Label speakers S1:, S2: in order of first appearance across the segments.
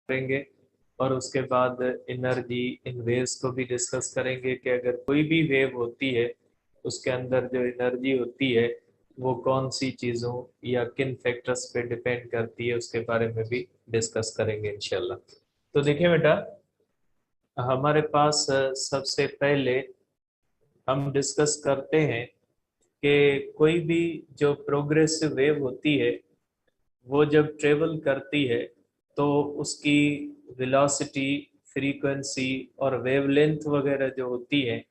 S1: करेंगे और उसके बाद एनर्जी इन वेव्स को भी डिस्कस करेंगे कि अगर कोई भी वेव होती है उसके अंदर जो एनर्जी होती है वो कौन सी चीज़ों या किन फैक्टर्स पे डिपेंड करती है उसके बारे में भी डिस्कस करेंगे इंशाल्लाह। तो देखिए बेटा, हमारे पास सबसे पहले हम डिस्कस करते हैं कि कोई भी जो प्रोग्रेसिव वेव होती है वो जब ट्रेवल करती है तो उसकी वेलोसिटी, फ्रीक्वेंसी और वेवलेंथ वगैरह जो होती है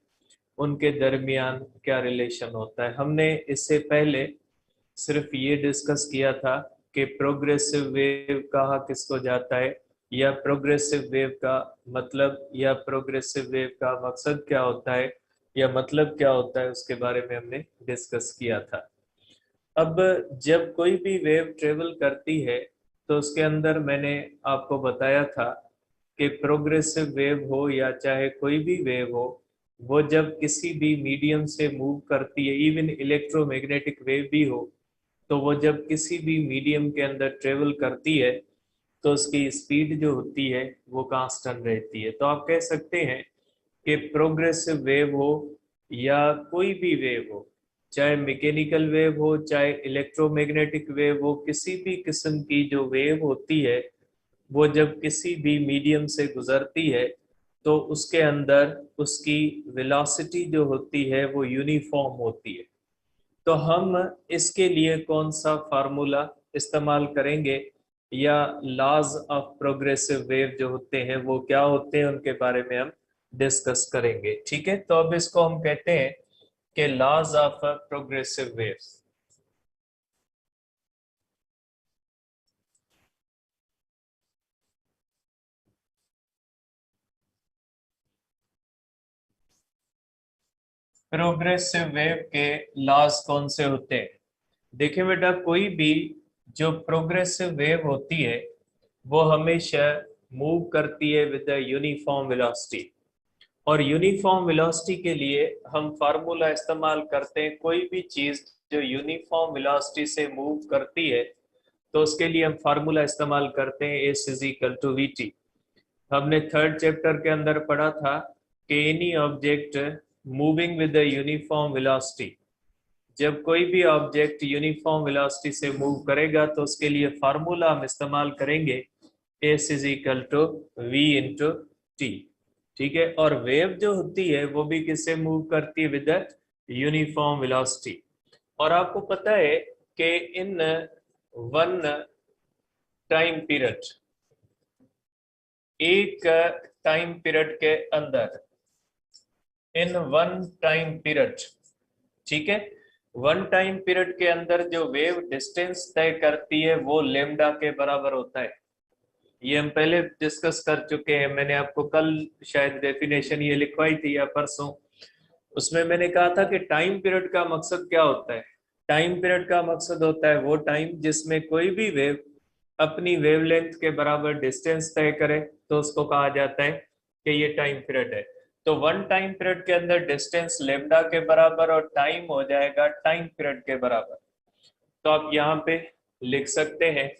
S1: उनके दरमियान क्या रिलेशन होता है। हमने इससे पहले सिर्फ ये डिस्कस किया था कि प्रोग्रेसिव वेव कहा किसको जाता है, या प्रोग्रेसिव वेव का मतलब या प्रोग्रेसिव वेव का मकसद क्या होता है या मतलब क्या होता है उसके बारे में हमने डिस्कस किया था। अब जब कोई भी वेव ट्रेवल करती है तो उसके अंदर मैंने आपको बताया था कि प्रोग्रेसिव वेव हो या चाहे कोई भी वेव हो, वो जब किसी भी मीडियम से मूव करती है, इवन इलेक्ट्रोमैग्नेटिक वेव भी हो, तो वो जब किसी भी मीडियम के अंदर ट्रेवल करती है तो उसकी स्पीड जो होती है वो कांस्टेंट रहती है। तो आप कह सकते हैं कि प्रोग्रेसिव वेव हो या कोई भी वेव हो, चाहे मैकेनिकल वेव हो चाहे इलेक्ट्रोमैग्नेटिक वेव हो, किसी भी किस्म की जो वेव होती है वो जब किसी भी मीडियम से गुजरती है तो उसके अंदर उसकी वेलोसिटी जो होती है वो यूनिफॉर्म होती है। तो हम इसके लिए कौन सा फार्मूला इस्तेमाल करेंगे या लॉज ऑफ प्रोग्रेसिव वेव जो होते हैं वो क्या होते हैं उनके बारे में हम डिस्कस करेंगे। ठीक है, तो अब इसको हम कहते हैं कि laws of progressive waves. Progressive wave के लॉज कौन से होते हैं? देखिए बेटा, कोई भी जो प्रोग्रेसिव वेव होती है वो हमेशा मूव करती है विद द यूनिफॉर्म वेलोसिटी, और यूनिफॉर्म वेलोसिटी के लिए हम फार्मूला इस्तेमाल करते हैं। कोई भी चीज जो यूनिफॉर्म वेलोसिटी से मूव करती है तो उसके लिए हम फार्मूला इस्तेमाल करते हैं S is equal to V T. हमने थर्ड चैप्टर के अंदर पढ़ा था कि any object moving with the uniform velocity, जब कोई भी ऑब्जेक्ट यूनिफॉर्म वेलोसिटी से मूव करेगा तो उसके लिए फार्मूला हम इस्तेमाल करेंगे S is equal to V into T. ठीक है, और वेव जो होती है वो भी किससे मूव करती है? With uniform velocity. और आपको पता है कि इन वन टाइम पीरियड, एक टाइम पीरियड के अंदर, इन वन टाइम पीरियड, ठीक है, वन टाइम पीरियड के अंदर जो वेव डिस्टेंस तय करती है वो लेमडा के बराबर होता है। ये हम पहले डिस्कस कर चुके हैं, मैंने आपको कल शायद डेफिनेशन ये लिखवाई थी या परसों। उसमें मैंने कहा था कि टाइम पीरियड का मकसद क्या होता है। टाइम पीरियड का मकसद होता है वो टाइम जिसमें कोई भी वेव अपनी वेवलेंथ के बराबर डिस्टेंस तय करे, तो उसको कहा जाता है कि ये टाइम पीरियड है। तो वन टाइम पीरियड के अंदर डिस्टेंस लेमडा के बराबर और टाइम हो जाएगा टाइम पीरियड के बराबर। तो आप यहाँ पे लिख सकते हैं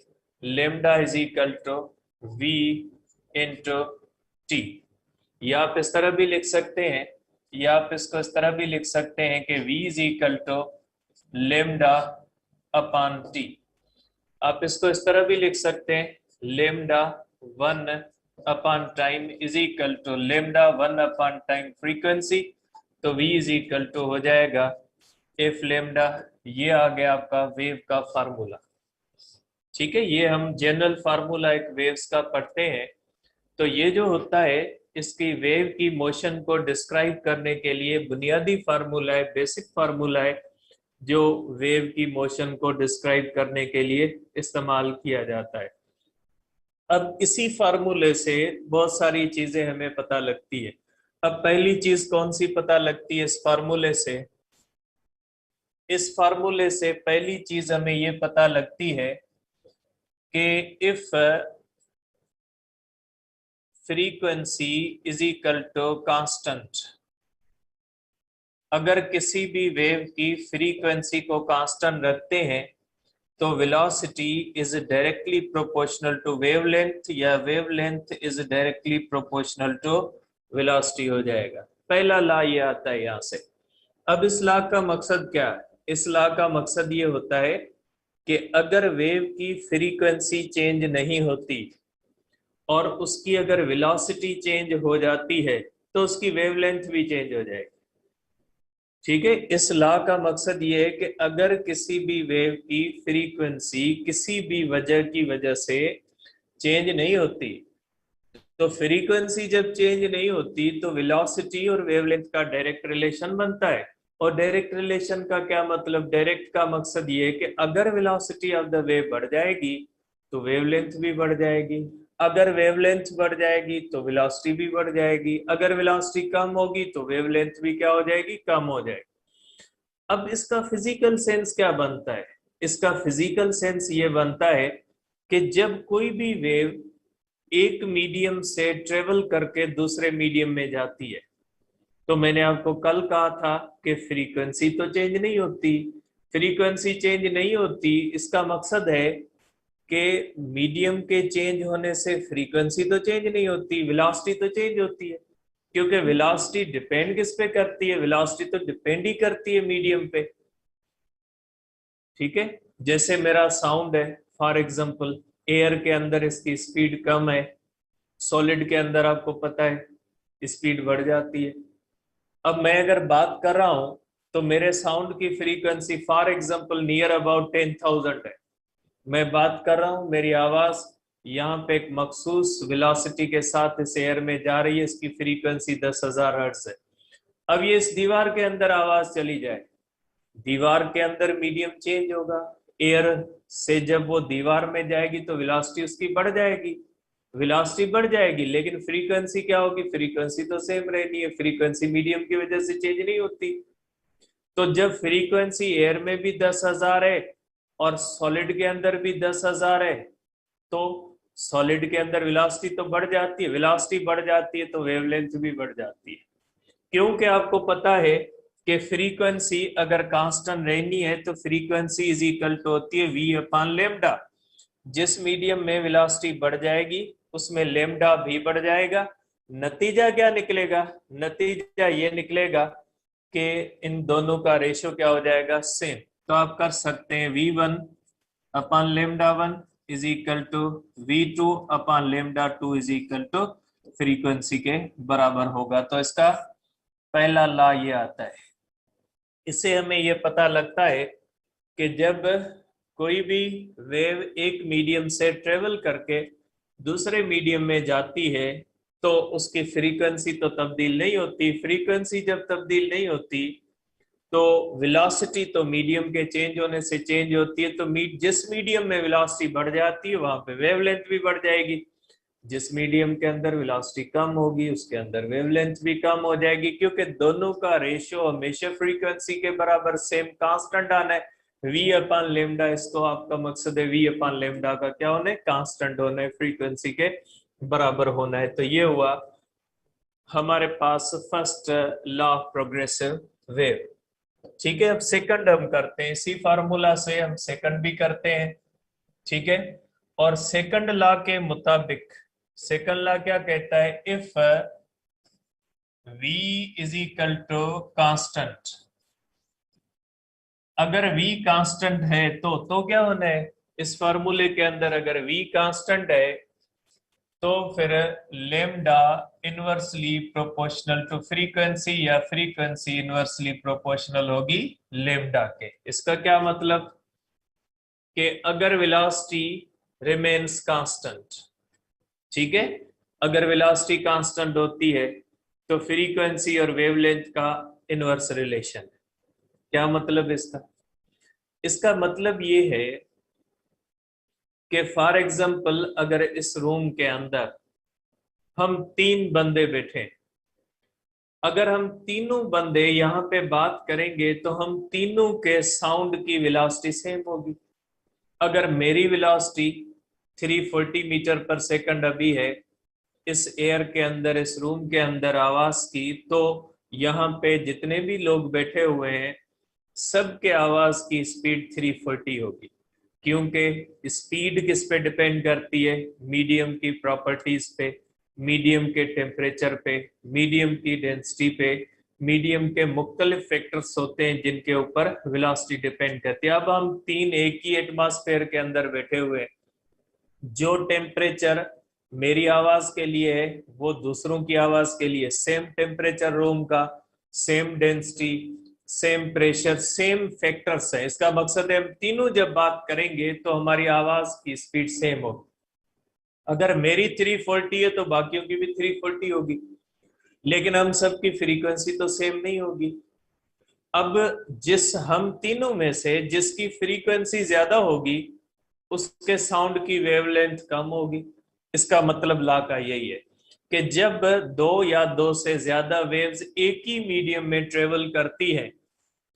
S1: lambda is equal to V into T, या आप इस तरह भी लिख सकते हैं, या आप इसको इस तरह भी लिख सकते हैं कि v is equal to lambda upon T. आप इसको इस तरह भी लिख सकते हैं lambda one upon time is equal to lambda one upon time frequency. तो v इज इक्वल टू हो जाएगा एफ लेमडा। ये आ गया आपका वेव का फार्मूला। ठीक है, ये हम जनरल फार्मूला एक वेव्स का पढ़ते हैं। तो ये जो होता है इसकी वेव की मोशन को डिस्क्राइब करने के लिए बुनियादी फार्मूला है, बेसिक फार्मूला है, जो वेव की मोशन को डिस्क्राइब करने के लिए इस्तेमाल किया जाता है। अब इसी फार्मूले से बहुत सारी चीजें हमें पता लगती है। अब पहली चीज कौन सी पता लगती है इस फार्मूले से? इस फार्मूले से पहली चीज हमें ये पता लगती है कि if frequency is equal to constant, अगर किसी भी वेव की फ्रीक्वेंसी को कांस्टेंट रखते हैं तो velocity is directly proportional to wavelength या wavelength is directly proportional to velocity हो जाएगा। पहला लॉ ये आता है यहां से। अब इस लॉ का मकसद क्या है? इस लॉ का मकसद ये होता है कि अगर वेव की फ्रीक्वेंसी चेंज नहीं होती और उसकी अगर वेलोसिटी चेंज हो जाती है तो उसकी वेवलेंथ भी चेंज हो जाएगी। ठीक है, इस लॉ का मकसद ये है कि अगर किसी भी वेव की फ्रीक्वेंसी किसी भी वजह की वजह से चेंज नहीं होती, तो फ्रीक्वेंसी जब चेंज नहीं होती तो वेलोसिटी और वेवलेंथ का डायरेक्ट रिलेशन बनता है। और डायरेक्ट रिलेशन का क्या मतलब? डायरेक्ट का मकसद ये है कि अगर वेलोसिटी ऑफ द वेव बढ़ जाएगी तो वेवलेंथ भी बढ़ जाएगी, अगर वेवलेंथ बढ़ जाएगी तो वेलोसिटी भी बढ़ जाएगी, अगर वेलोसिटी कम होगी तो वेवलेंथ भी क्या हो जाएगी? कम हो जाएगी। अब इसका फिजिकल सेंस क्या बनता है? इसका फिजिकल सेंस ये बनता है कि जब कोई भी वेव एक मीडियम से ट्रेवल करके दूसरे मीडियम में जाती है, तो मैंने आपको कल कहा था कि फ्रीक्वेंसी तो चेंज नहीं होती। फ्रीक्वेंसी चेंज नहीं होती, इसका मकसद है कि मीडियम के चेंज होने से फ्रीक्वेंसी तो चेंज नहीं होती, वेलोसिटी तो चेंज होती है। क्योंकि वेलोसिटी डिपेंड किस पे करती है? वेलोसिटी तो डिपेंड ही करती है मीडियम पे। ठीक है, जैसे मेरा साउंड है, फॉर एग्जांपल एयर के अंदर इसकी स्पीड कम है, सॉलिड के अंदर आपको पता है स्पीड बढ़ जाती है। अब मैं अगर बात कर रहा हूं तो मेरे साउंड की frequency for example near about 10,000 है। मैं बात कर रहा हूं, मेरी आवाज यहाँ पे एक मखसूस वेलोसिटी के साथ इस एयर में जा रही है, इसकी फ्रीक्वेंसी 10,000 हर्ट्ज है। अब ये इस दीवार के अंदर आवाज चली जाए, दीवार के अंदर मीडियम चेंज होगा, एयर से जब वो दीवार में जाएगी तो वेलोसिटी उसकी बढ़ जाएगी, वेलोसिटी बढ़ जाएगी, लेकिन फ्रीक्वेंसी क्या होगी? फ्रीक्वेंसी तो सेम रहनी है, फ्रीक्वेंसी मीडियम की वजह से चेंज नहीं होती। तो जब फ्रीक्वेंसी एयर में भी 10,000 है और सॉलिड के अंदर भी 10,000 है, तो सॉलिड के अंदर वेलोसिटी तो बढ़ जाती है, वेलोसिटी बढ़ जाती है तो वेवलेंथ भी बढ़ जाती है। क्योंकि आपको पता है कि फ्रीक्वेंसी अगर कांस्टेंट रहनी है तो फ्रीक्वेंसी इज इक्वल टू होती है वी अपान लेमडा। जिस मीडियम में वेलोसिटी बढ़ जाएगी उसमें लेमडा भी बढ़ जाएगा। नतीजा क्या निकलेगा? नतीजा ये निकलेगा कि इन दोनों का रेशियो क्या हो जाएगा? सेम। तो आप कर सकते हैं V1 upon lambda 1 is equal to V2 upon lambda 2 is equal to frequency के बराबर होगा। तो इसका पहला लॉ ये आता है। इससे हमें ये पता लगता है कि जब कोई भी वेव एक मीडियम से ट्रेवल करके दूसरे मीडियम में जाती है तो उसकी फ्रीक्वेंसी तो तब्दील नहीं होती। फ्रीक्वेंसी जब तब्दील नहीं होती तो वेलोसिटी तो मीडियम के चेंज होने से चेंज होती है। तो जिस मीडियम में वेलोसिटी बढ़ जाती है वहां पे वेवलेंथ भी बढ़ जाएगी, जिस मीडियम के अंदर वेलोसिटी कम होगी उसके अंदर वेवलेंथ भी कम हो जाएगी, क्योंकि दोनों का रेशियो हमेशा फ्रीक्वेंसी के बराबर सेम कांस्टेंट आना है। v अपान लेमडा, इसको आपका मकसद है v अपान लेमडा का क्या होना है? कांस्टेंट होना है, फ्रीक्वेंसी के बराबर होना है। तो ये हुआ हमारे पास first law of progressive wave. ठीक है, अब सेकंड हम करते हैं, इसी फार्मूला से हम सेकंड भी करते हैं। ठीक है, और सेकंड लॉ के मुताबिक सेकंड लॉ क्या कहता है? If v is equal to constant, अगर v कांस्टेंट है तो क्या होना है? इस फार्मूले के अंदर अगर v कांस्टेंट है तो फिर lambda inversely proportional to frequency या फ्रीक्वेंसी इनवर्सली प्रोपोर्शनल होगी लेमडा के। इसका क्या मतलब कि अगर वेलोसिटी रिमेन्स कांस्टेंट, ठीक है, अगर वेलोसिटी कांस्टेंट होती है तो फ्रीक्वेंसी और वेवलेंथ का इनवर्स रिलेशन है। क्या मतलब इसका? इसका मतलब ये है कि फॉर एग्जांपल अगर इस रूम के अंदर हम तीन बंदे बैठे, अगर हम तीनों बंदे यहाँ पे बात करेंगे तो हम तीनों के साउंड की वेलोसिटी सेम होगी। अगर मेरी वेलोसिटी 340 मीटर पर सेकंड अभी है इस एयर के अंदर, इस रूम के अंदर आवाज की, तो यहाँ पे जितने भी लोग बैठे हुए हैं सबके आवाज की स्पीड 340 होगी। क्योंकि स्पीड किस पे डिपेंड करती है, मीडियम की प्रॉपर्टीज पे, मीडियम के टेम्परेचर पे, मीडियम की डेंसिटी पे, मीडियम के मुख्तलिफ फैक्टर्स होते हैं जिनके ऊपर वेलोसिटी डिपेंड करती है। अब हम तीन एक ही एटमॉस्फेयर के अंदर बैठे हुए हैं, जो टेम्परेचर मेरी आवाज के लिए है वो दूसरों की आवाज के लिए सेम टेम्परेचर रूम का, same density, same pressure, same factors है। इसका मकसद है हम तीनों जब बात करेंगे तो हमारी आवाज की स्पीड सेम हो। अगर मेरी 340 है तो बाकियों की भी 340 होगी, लेकिन हम सबकी फ्रीक्वेंसी तो सेम नहीं होगी। अब जिस हम तीनों में से जिसकी फ्रीक्वेंसी ज्यादा होगी उसके साउंड की वेवलेंथ कम होगी। इसका मतलब ला का यही है कि जब दो या दो से ज्यादा वेव्स एक ही मीडियम में ट्रेवल करती है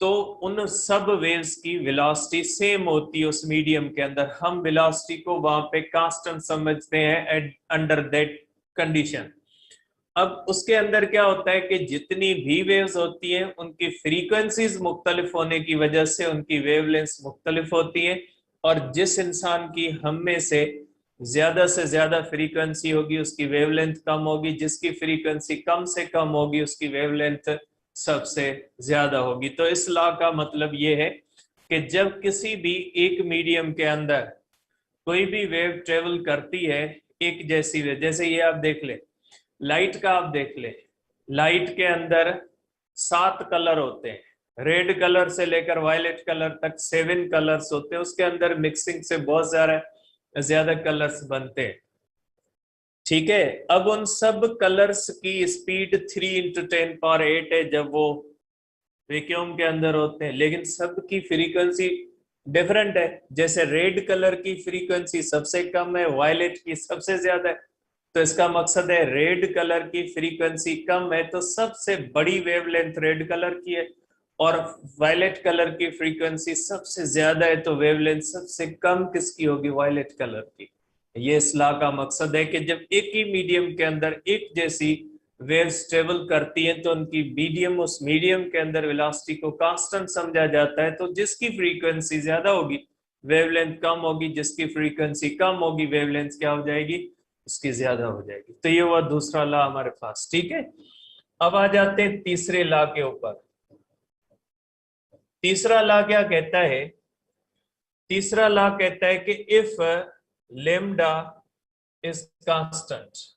S1: तो उन सब वेव्स की वेलोसिटी सेम होती है उस मीडियम के अंदर। हम वेलोसिटी को वहां पे कांस्टेंट समझते हैं अंडर दैट कंडीशन। अब उसके अंदर क्या होता है कि जितनी भी वेव्स होती हैं उनकी फ्रीक्वेंसीज मुख्तलिफ होने की वजह से उनकी वेवलेंथ मुख्तलिफ होती है, और जिस इंसान की हम में से ज्यादा फ्रीक्वेंसी होगी उसकी वेवलेंथ कम होगी, जिसकी फ्रीक्वेंसी कम से कम होगी उसकी वेवलेंथ सबसे ज्यादा होगी। तो इस लॉ का मतलब ये है कि जब किसी भी एक मीडियम के अंदर कोई भी वेव ट्रेवल करती है एक जैसी वेव, जैसे ये आप देख ले, लाइट का आप देख ले, लाइट के अंदर 7 कलर होते हैं, रेड कलर से लेकर वायलेट कलर तक 7 कलर्स होते हैं, उसके अंदर मिक्सिंग से बहुत ज्यादा कलर्स बनते हैं। ठीक है, अब उन सब कलर्स की स्पीड 3 × 10⁸ है जब वो वैक्यूम के अंदर होते हैं, लेकिन सबकी फ्रीक्वेंसी डिफरेंट है। जैसे रेड कलर की फ्रीक्वेंसी सबसे कम है, वायलेट की सबसे ज्यादा है। तो इसका मकसद है रेड कलर की फ्रीक्वेंसी कम है तो सबसे बड़ी वेवलेंथ रेड कलर की है, और वायलेट कलर की फ्रीक्वेंसी सबसे ज्यादा है तो वेवलेंथ सबसे कम किसकी होगी, वायलेट कलर की। ये इस लॉ का मकसद है कि जब एक ही मीडियम के अंदर एक जैसी वेव्स ट्रेवल करती हैं तो उनकी मीडियम, उस मीडियम के अंदर वेलोसिटी को कांस्टेंट समझा जाता है। तो जिसकी फ्रीक्वेंसी ज्यादा होगी वेवलेंथ कम होगी, जिसकी फ्रीक्वेंसी कम होगी वेवलेंथ क्या हो जाएगी, उसकी ज्यादा हो जाएगी। तो ये हुआ दूसरा लॉ हमारे पास। ठीक है, अब आ जाते हैं तीसरे लॉ के ऊपर। तीसरा लॉ क्या कहता है, तीसरा लॉ कहता है कि if lambda is constant,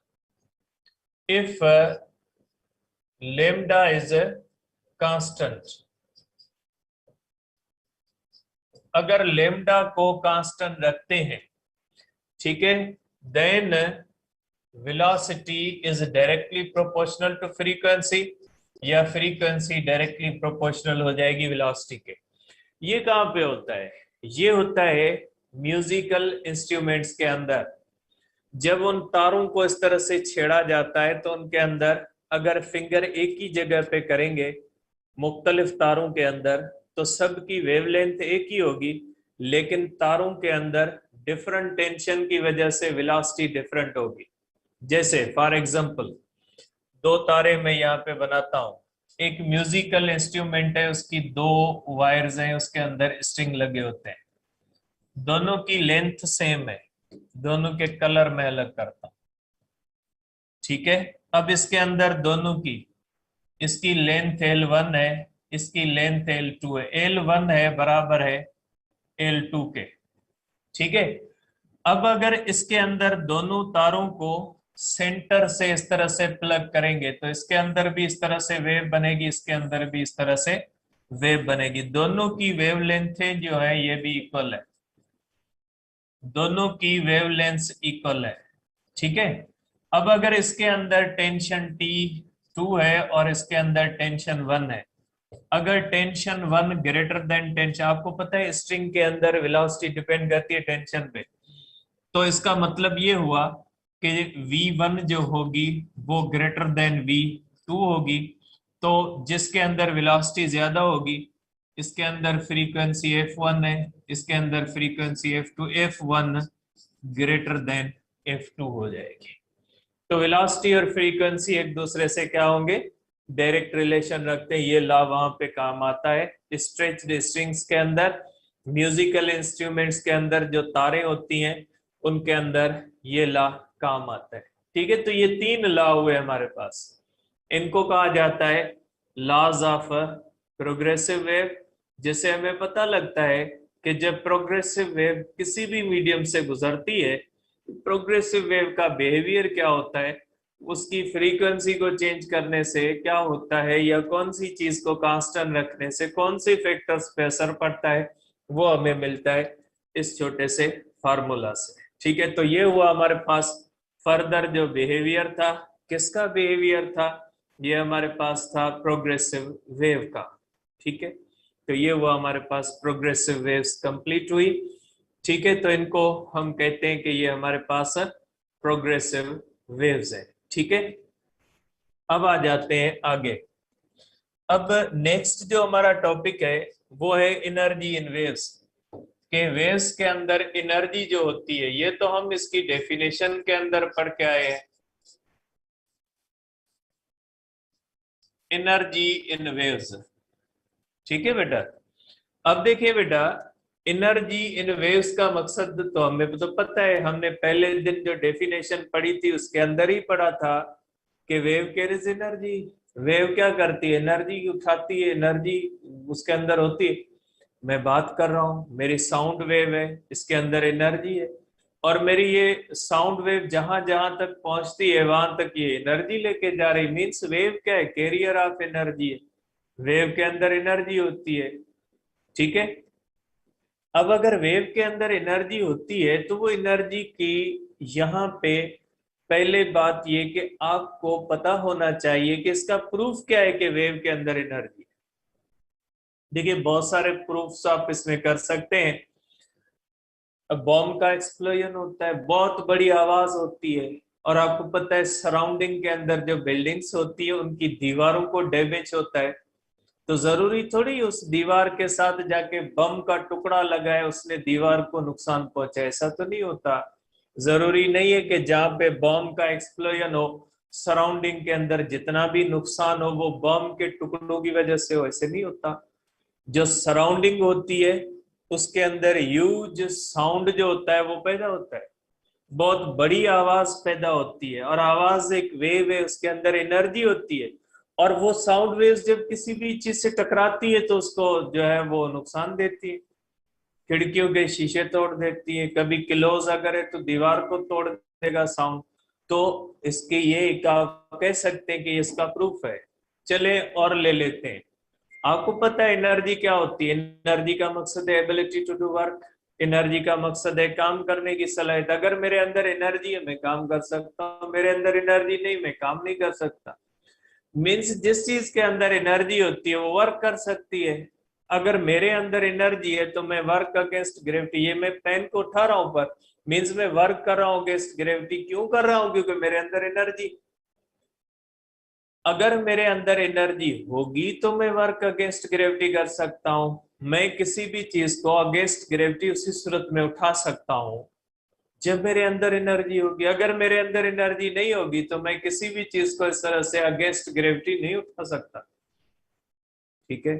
S1: if lambda is a constant, अगर लेमडा को कांस्टेंट रखते हैं, ठीक है, then velocity is directly proportional to frequency, या फ्रीक्वेंसी डायरेक्टली प्रोपोर्शनल हो जाएगी वेलोसिटी के। ये कहां पे होता है, ये होता है म्यूजिकल इंस्ट्रूमेंट्स के अंदर। जब उन तारों को इस तरह से छेड़ा जाता है तो उनके अंदर अगर फिंगर एक ही जगह पे करेंगे मुख्तलिफ तारों के अंदर तो सबकी वेवलेंथ एक ही होगी, लेकिन तारों के अंदर डिफरेंट टेंशन की वजह से वेलोसिटी डिफरेंट होगी। जैसे फॉर एग्जांपल दो तारे मैं यहाँ पे बनाता हूँ, एक म्यूजिकल इंस्ट्रूमेंट है, उसकी दो वायर्स हैं, उसके अंदर स्ट्रिंग लगे होते हैं, दोनों की लेंथ सेम है, दोनों के कलर मैं अलग करता हूं। ठीक है, अब इसके अंदर दोनों की, इसकी लेंथ L1 है, इसकी लेंथ L2 है, L1 है बराबर है L2 के। ठीक है, अब अगर इसके अंदर दोनों तारों को सेंटर से इस तरह से प्लग करेंगे तो इसके अंदर भी इस तरह से वेव बनेगी, इसके अंदर भी इस तरह से वेव बनेगी। दोनों की वेवलेंथें जो है ये भी इक्वल है, दोनों की वेवलेंथ इक्वल है। ठीक है, अब अगर इसके अंदर टेंशन T2 है और इसके अंदर टेंशन 1 है, अगर टेंशन 1 ग्रेटर देन टेंशन, आपको पता है स्ट्रिंग के अंदर वेलोसिटी डिपेंड करती है टेंशन पे, तो इसका मतलब ये हुआ कि V1 जो होगी वो ग्रेटर देन V2 होगी, तो जिसके अंदर वेलोसिटी ज्यादा होगी इसके अंदर फ्रीक्वेंसी F1 है, इसके अंदर frequency F2, F1 greater than F2 हो जाएगी। तो वेलोसिटी और फ्रीक्वेंसी एक दूसरे से क्या होंगे, डायरेक्ट रिलेशन रखते हैं। ये लॉ वहां पे काम आता है स्ट्रेच्ड स्ट्रिंग्स के अंदर, म्यूजिकल इंस्ट्रूमेंट्स के अंदर जो तारें होती हैं उनके अंदर ये लॉ काम आता है। ठीक है, तो ये 3 लॉ हुए हमारे पास, इनको कहा जाता है लॉज ऑफ प्रोग्रेसिव वेव। जिससे हमें पता लगता है कि जब प्रोग्रेसिव वेव किसी भी मीडियम से गुजरती है, प्रोग्रेसिव वेव का बिहेवियर क्या होता है, उसकी फ्रीक्वेंसी को चेंज करने से क्या होता है, या कौन सी चीज को कांस्टेंट रखने से कौन से फैक्टर्स पे असर पड़ता है, वो हमें मिलता है इस छोटे से फार्मूला से। ठीक है, तो ये हुआ हमारे पास फर्दर जो बिहेवियर था। किसका बिहेवियर था? ये हमारे पास था प्रोग्रेसिव वेव का। ठीक है, तो ये हुआ हमारे पास प्रोग्रेसिव वेव्स कंप्लीट हुई। ठीक है, तो इनको हम कहते हैं कि ये हमारे पास प्रोग्रेसिव वेव्स है। ठीक है, अब आ जाते हैं आगे। अब नेक्स्ट जो हमारा टॉपिक है वो है एनर्जी इन वेव्स। के वेव्स के अंदर एनर्जी जो होती है, ये तो हम इसकी डेफिनेशन के अंदर पढ़ के आए हैं, एनर्जी इन वेव्स। ठीक है बेटा, अब देखिए बेटा, एनर्जी इन वेव्स का मकसद तो हमें तो पता है, हमने पहले दिन जो डेफिनेशन पढ़ी थी उसके अंदर ही पढ़ा था कि वेव कैरीज एनर्जी। वेव क्या करती है? एनर्जी उठाती है, एनर्जी उसके अंदर होती है। मैं बात कर रहा हूं, मेरी साउंड वेव है, इसके अंदर एनर्जी है, और मेरी ये साउंड वेव जहां जहां तक पहुंचती है वहां तक ये एनर्जी लेके जा रही। मीन्स वेव क्या है? कैरियर ऑफ एनर्जी है, वेव के अंदर एनर्जी होती है। ठीक है, अब अगर वेव के अंदर एनर्जी होती है तो वो एनर्जी की यहाँ पे पहले बात ये कि आपको पता होना चाहिए कि इसका प्रूफ क्या है कि वेव के अंदर एनर्जी है। देखिए, बहुत सारे प्रूफ्स आप इसमें कर सकते हैं। अब बॉम्ब का एक्सप्लोजन होता है, बहुत बड़ी आवाज होती है, और आपको पता है सराउंडिंग के अंदर जो बिल्डिंग्स होती है उनकी दीवारों को डैमेज होता है, तो जरूरी थोड़ी उस दीवार के साथ जाके बम का टुकड़ा लगाए उसने दीवार को नुकसान पहुंचे, ऐसा तो नहीं होता। जरूरी नहीं है कि जहां पे बम का एक्सप्लोजन हो सराउंडिंग के अंदर जितना भी नुकसान हो वो बम के टुकड़ों की वजह से हो, ऐसे नहीं होता। जो सराउंडिंग होती है उसके अंदर ह्यूज साउंड जो होता है वो पैदा होता है, बहुत बड़ी आवाज पैदा होती है, और आवाज एक वेव है, उसके अंदर एनर्जी होती है, और वो साउंड वेव्स जब किसी भी चीज से टकराती है तो उसको जो है वो नुकसान देती है, खिड़कियों के शीशे तोड़ देती है, कभी क्लोज अगर है तो दीवार को तोड़ देगा साउंड। तो इसके ये एक आप कह सकते हैं कि इसका प्रूफ है। चले और ले लेते हैं। आपको पता है एनर्जी क्या होती है? एनर्जी का मकसद है ability to do work. Energy का मकसद है काम करने की सलाहियत। अगर मेरे अंदर एनर्जी है मैं काम कर सकता हूँ, मेरे अंदर एनर्जी नहीं मैं काम नहीं कर सकता। मीन्स जिस चीज के अंदर एनर्जी होती है वो वर्क कर सकती है। अगर मेरे अंदर एनर्जी है तो मैं वर्क अगेंस्ट ग्रेविटी, ये मैं पेन को उठा रहा हूं पर मीन्स मैं वर्क कर रहा हूं अगेंस्ट ग्रेविटी। क्यों कर रहा हूं? क्योंकि मेरे अंदर एनर्जी। अगर मेरे अंदर एनर्जी होगी तो मैं वर्क अगेंस्ट ग्रेविटी कर सकता हूं। मैं किसी भी चीज को अगेंस्ट ग्रेविटी उसी सूरत में उठा सकता हूं जब मेरे अंदर एनर्जी होगी। अगर मेरे अंदर एनर्जी नहीं होगी तो मैं किसी भी चीज को इस तरह से अगेंस्ट ग्रेविटी नहीं उठा सकता। ठीक है,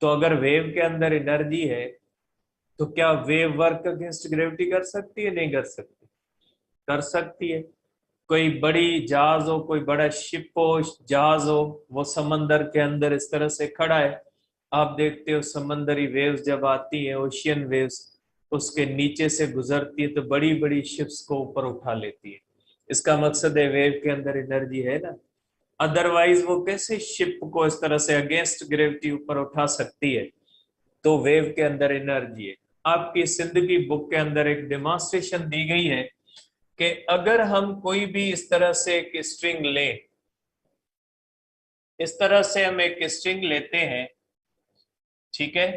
S1: तो अगर वेव के अंदर एनर्जी है तो क्या वेव वर्क अगेंस्ट ग्रेविटी कर सकती है? नहीं कर सकती। कर सकती है। कोई बड़ी जहाज हो, कोई बड़ा शिप हो, जहाज हो, वो समंदर के अंदर इस तरह से खड़ा है, आप देखते हो समंदरी वेव्स जब आती है, ओशियन वेव्स उसके नीचे से गुजरती है तो बड़ी बड़ी शिप्स को ऊपर उठा लेती है। इसका मकसद है वेव के अंदर एनर्जी है ना, अदरवाइज वो कैसे शिप को इस तरह से अगेंस्ट ग्रेविटी ऊपर उठा सकती है? तो वेव के अंदर एनर्जी है। आपकी जिंदगी बुक के अंदर एक डेमोन्स्ट्रेशन दी गई है कि अगर हम कोई भी इस तरह से एक स्ट्रिंग लें, इस तरह से हम एक स्ट्रिंग लेते हैं, ठीक है,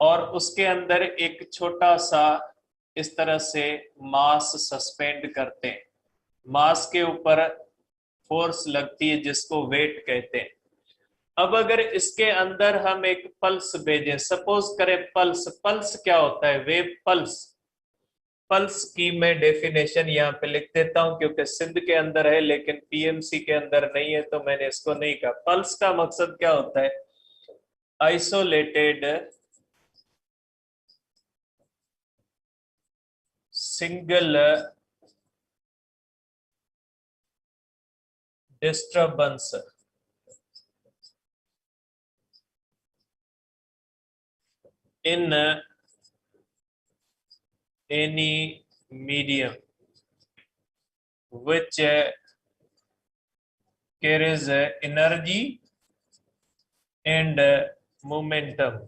S1: और उसके अंदर एक छोटा सा इस तरह से मास सस्पेंड करते हैं, मास के ऊपर फोर्स लगती है जिसको वेट कहते हैं। अब अगर इसके अंदर हम एक पल्स भेजें, सपोज करें पल्स, पल्स क्या होता है? Wave pulse. पल्स की मैं डेफिनेशन यहाँ पे लिख देता हूं क्योंकि सिंध के अंदर है लेकिन पीएमसी के अंदर नहीं है तो मैंने इसको नहीं कहा। पल्स का मकसद क्या होता है? Isolated single disturbance in any medium which carries energy and momentum.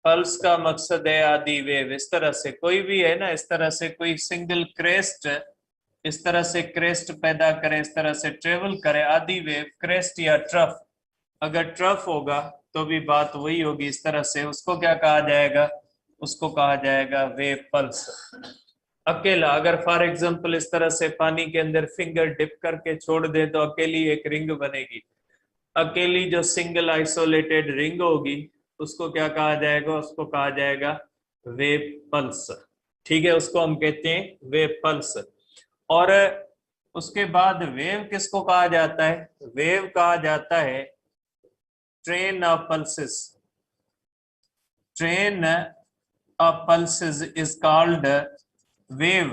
S1: Pulse का मकसद है आदि वेव। इस तरह से कोई भी है ना, इस तरह से कोई सिंगल क्रेस्ट इस तरह से क्रेस्ट पैदा करे, इस तरह से ट्रेवल करे, आदि वेव क्रेस्ट या ट्रफ। अगर ट्रफ होगा तो भी बात वही होगी, इस तरह से उसको क्या कहा जाएगा, उसको कहा जाएगा वेव पल्स। अकेला अगर फॉर एग्जांपल इस तरह से पानी के अंदर फिंगर डिप करके छोड़ दे तो अकेली एक रिंग बनेगी। अकेली जो सिंगल आइसोलेटेड रिंग होगी उसको क्या कहा जाएगा, उसको कहा जाएगा वेव पल्स। ठीक है, उसको हम कहते हैं वेव पल्स। और उसके बाद वेव किसको कहा जाता है, वेव कहा जाता है train of pulses. Train of pulses is called wave.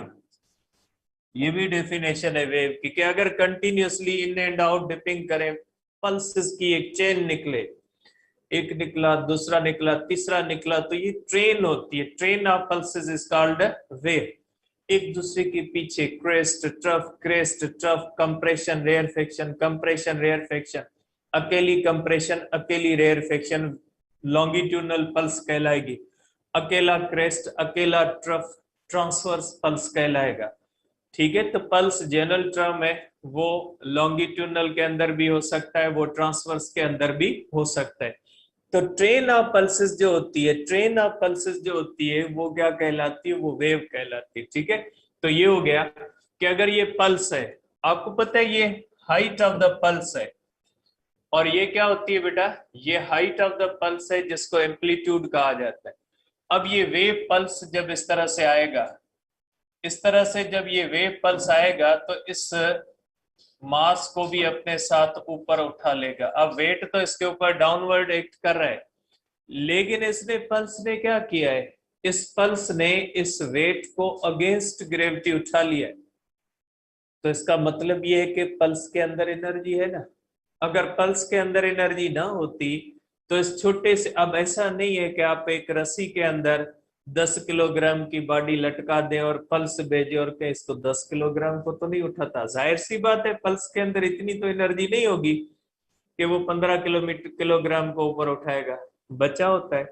S1: ये भी डेफिनेशन है वेव की कि अगर continuously in and out dipping करें, पल्सेस की एक चेन निकले, एक निकला, दूसरा निकला, तीसरा निकला, तो ये ट्रेन होती है। Train of pulses is called wave. एक दूसरे के पीछे crest trough, compression rarefaction, compression rarefaction, अकेली कंप्रेशन अकेली रेयरफेक्शन लॉन्गिट्यूडनल पल्स कहलाएगी। अकेला क्रेस्ट अकेला ट्रफ ट्रांसवर्स पल्स कहलाएगा। ठीक है, तो पल्स जनरल टर्म है, वो लॉन्गिट्यूडनल के अंदर भी हो सकता है, वो ट्रांसवर्स के अंदर भी हो सकता है। तो ट्रेन ऑफ पल्सेस जो होती है, ट्रेन ऑफ पल्सेस जो होती है वो क्या कहलाती है, वो वेव कहलाती है। ठीक है, तो ये हो गया कि अगर ये पल्स है, आपको पता है ये हाइट ऑफ द पल्स है, और ये क्या होती है बेटा, ये हाइट ऑफ द पल्स है जिसको एम्पलीट्यूड कहा जाता है। अब ये वेव पल्स जब इस तरह से आएगा, इस तरह से जब ये वेव पल्स आएगा तो इस मास को भी अपने साथ ऊपर उठा लेगा। अब वेट तो इसके ऊपर डाउनवर्ड एक्ट कर रहा है, लेकिन इसने पल्स ने क्या किया है, इस पल्स ने इस वेट को अगेंस्ट ग्रेविटी उठा लिया है। तो इसका मतलब ये है कि पल्स के अंदर एनर्जी है ना। अगर पल्स के अंदर एनर्जी ना होती तो इस छोटे से, अब ऐसा नहीं है कि आप एक रस्सी के अंदर 10 किलोग्राम की बॉडी लटका दें और पल्स भेजे और कहें इसको 10 किलोग्राम को तो नहीं उठाता। जाहिर सी बात है, पल्स के अंदर इतनी तो एनर्जी नहीं होगी कि वो 15 किलोग्राम को ऊपर उठाएगा। बच्चा होता है,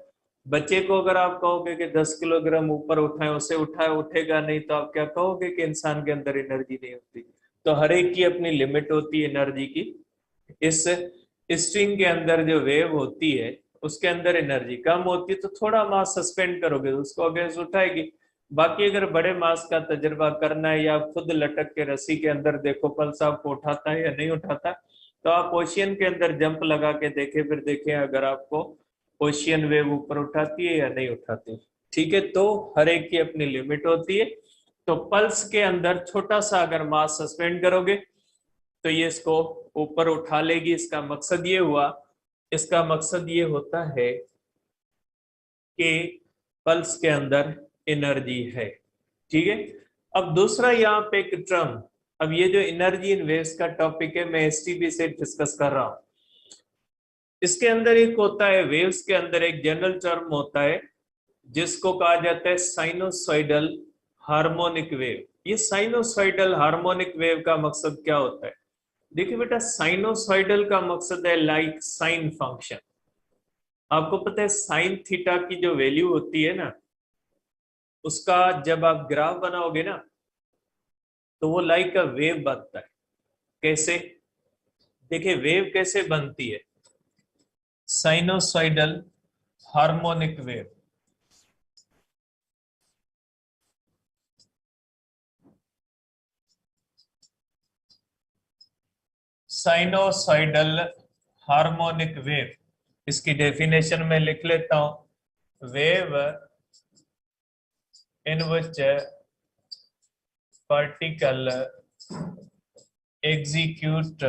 S1: बच्चे को अगर आप कहोगे कि 10 किलोग्राम ऊपर उठाए, उसे उठाए, उठेगा नहीं, तो आप क्या कहोगे कि इंसान के अंदर एनर्जी नहीं होती। तो हर एक की अपनी लिमिट होती है एनर्जी की। इस स्ट्रिंग के अंदर जो वेव होती है उसके अंदर एनर्जी कम होती है, तो थोड़ा मास सस्पेंड करोगे तो उसको अगेंस्ट उठाएगी। बाकी अगर बड़े मास का तजर्बा करना है या खुद लटक के रस्सी के अंदर देखो पल्स आपको उठाता है या नहीं उठाता, तो आप ओशियन के अंदर जंप लगा के देखें, फिर देखें अगर आपको ओशियन वेव ऊपर उठाती है या नहीं उठाती। ठीक है, तो हर एक की अपनी लिमिट होती है। तो पल्स के अंदर छोटा सा अगर मास सस्पेंड करोगे तो ये इसको ऊपर उठा लेगी। इसका मकसद ये हुआ, इसका मकसद ये होता है कि पल्स के अंदर एनर्जी है। ठीक है, अब दूसरा यहाँ पे एक टर्म, अब ये जो एनर्जी इन वेव्स का टॉपिक है, मैं एसटीबी से डिस्कस कर रहा हूं। इसके अंदर एक होता है, वेव्स के अंदर एक जनरल टर्म होता है जिसको कहा जाता है साइनोसॉइडल हार्मोनिक वेव। ये साइनोसॉइडल हार्मोनिक वेव का मकसद क्या होता है, देखिए बेटा, साइनोसॉइडल का मकसद है लाइक साइन फंक्शन। आपको पता है साइन थीटा की जो वैल्यू होती है ना, उसका जब आप ग्राफ बनाओगे ना तो वो लाइक अ वेव बनता है। कैसे, देखिए वेव कैसे बनती है, sinusoidal harmonic wave. Sinusoidal harmonic wave, इसकी डेफिनेशन में लिख लेता हूं, wave in which particle execute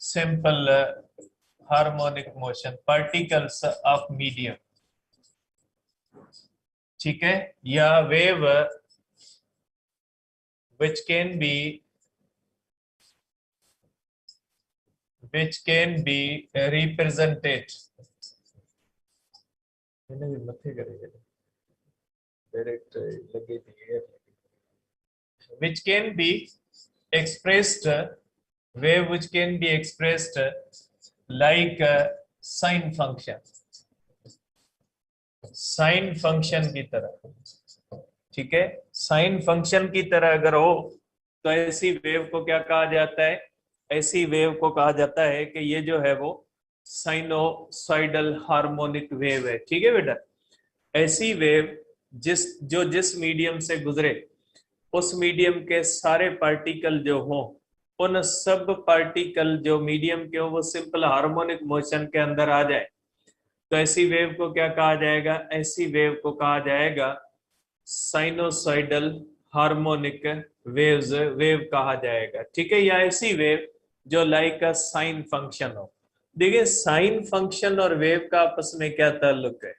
S1: simple harmonic motion, particles of medium। ठीक है, या wave which can be represented, मथे करेगा डायरेक्ट लगे थी, which can be expressed, wave which can be expressed like sin function, sine function की तरह। ठीक है, साइन फंक्शन की तरह अगर हो तो ऐसी वेव को क्या कहा जाता है? ऐसी वेव को कहा जाता है कि ये जो है वो साइनोसॉइडल हार्मोनिक वेव है। ठीक है बेटा, ऐसी वेव जिस मीडियम से गुजरे उस मीडियम के सारे पार्टिकल जो हो, उन सब पार्टिकल जो मीडियम के हो वो सिंपल हार्मोनिक मोशन के अंदर आ जाए, तो ऐसी वेव को क्या कहा जाएगा? ऐसी वेव को कहा जाएगा साइनोसॉइडल हार्मोनिक वेव कहा जाएगा। ठीक है, या ऐसी वेव जो लाइक अ साइन फंक्शन हो। देखिए साइन फंक्शन और वेव का आपस में क्या ताल्लुक है?